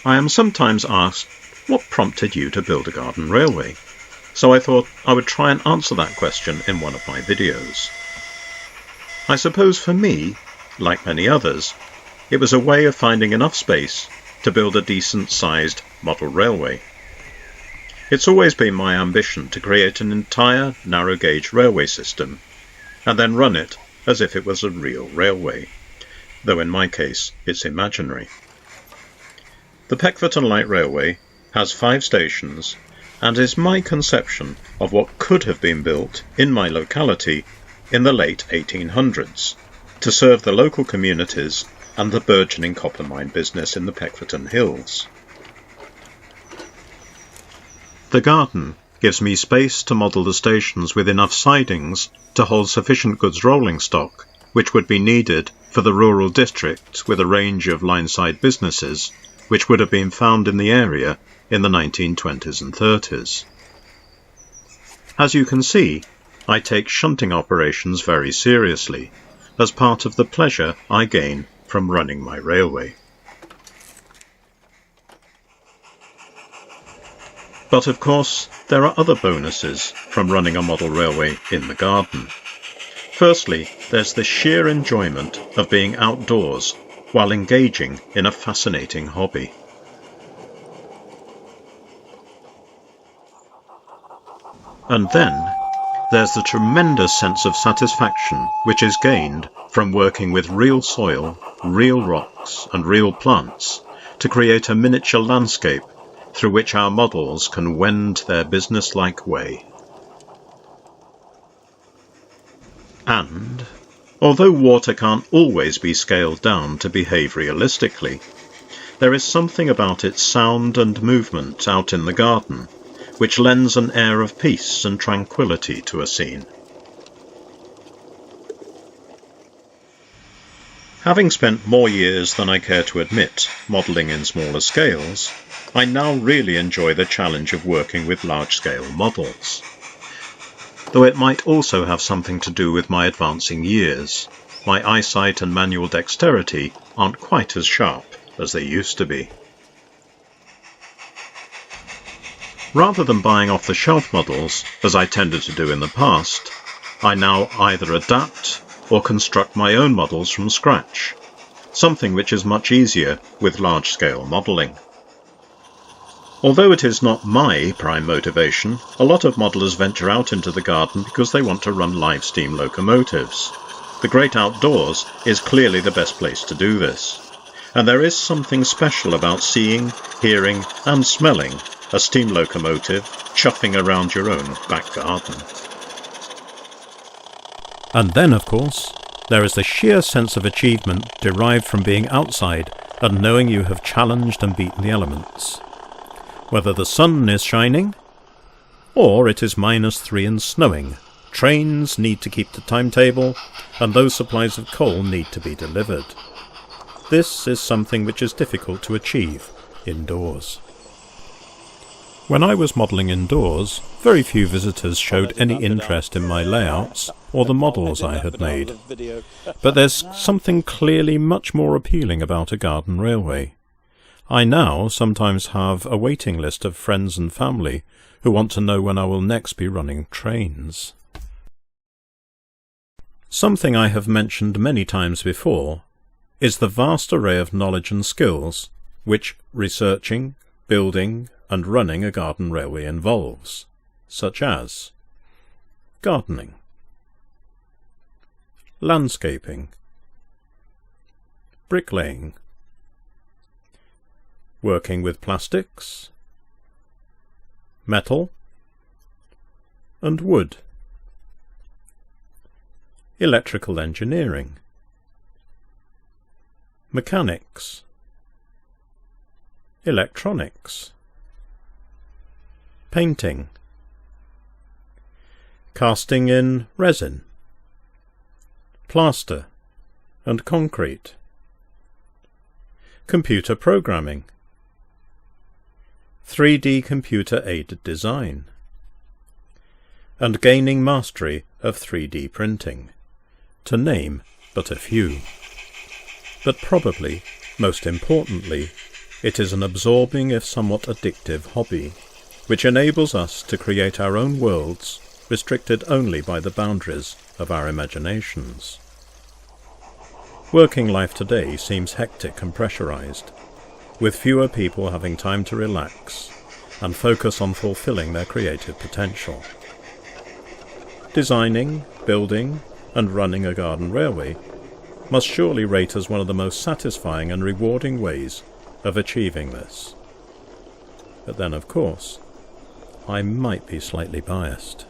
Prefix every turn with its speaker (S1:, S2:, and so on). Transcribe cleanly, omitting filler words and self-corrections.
S1: I am sometimes asked, what prompted you to build a garden railway? So I thought I would try and answer that question in one of my videos. I suppose for me, like many others, it was a way of finding enough space to build a decent-sized model railway. It's always been my ambition to create an entire narrow-gauge railway system and then run it as if it was a real railway, though in my case it's imaginary. The Peckforton Light Railway has 5 stations and is my conception of what could have been built in my locality in the late 1800s to serve the local communities and the burgeoning copper mine business in the Peckforton Hills. The garden gives me space to model the stations with enough sidings to hold sufficient goods rolling stock, which would be needed for the rural district with a range of line-side businesses which would have been found in the area in the 1920s and 30s. As you can see, I take shunting operations very seriously, as part of the pleasure I gain from running my railway. But of course, there are other bonuses from running a model railway in the garden. Firstly, there's the sheer enjoyment of being outdoors while engaging in a fascinating hobby. And then there's the tremendous sense of satisfaction which is gained from working with real soil, real rocks and real plants to create a miniature landscape through which our models can wend their business-like way. And, although water can't always be scaled down to behave realistically, there is something about its sound and movement out in the garden which lends an air of peace and tranquility to a scene. Having spent more years than I care to admit modelling in smaller scales, I now really enjoy the challenge of working with large-scale models. Though it might also have something to do with my advancing years. My eyesight and manual dexterity aren't quite as sharp as they used to be. Rather than buying off-the-shelf models, as I tended to do in the past, I now either adapt or construct my own models from scratch, something which is much easier with large-scale modelling. Although it is not my prime motivation, a lot of modellers venture out into the garden because they want to run live steam locomotives. The great outdoors is clearly the best place to do this, and there is something special about seeing, hearing and smelling a steam locomotive chuffing around your own back garden.
S2: And then, of course, there is the sheer sense of achievement derived from being outside and knowing you have challenged and beaten the elements. Whether the sun is shining, or it is -3 and snowing, trains need to keep the timetable, and those supplies of coal need to be delivered. This is something which is difficult to achieve indoors. When I was modelling indoors, very few visitors showed any interest in my layouts or the models I had made. But there's something clearly much more appealing about a garden railway. I now sometimes have a waiting list of friends and family who want to know when I will next be running trains. Something I have mentioned many times before is the vast array of knowledge and skills which researching, building and running a garden railway involves, such as gardening, landscaping, bricklaying, working with plastics, metal and wood, electrical engineering, mechanics, electronics, painting, casting in resin, plaster and concrete, computer programming, 3D computer-aided design, and gaining mastery of 3D printing, to name but a few. But probably, most importantly, It is an absorbing, if somewhat addictive, hobby, which enables us to create our own worlds, restricted only by the boundaries of our imaginations. Working life today seems hectic and pressurized, with fewer people having time to relax and focus on fulfilling their creative potential. Designing, building, and running a garden railway must surely rate as one of the most satisfying and rewarding ways of achieving this. But then, of course, I might be slightly biased.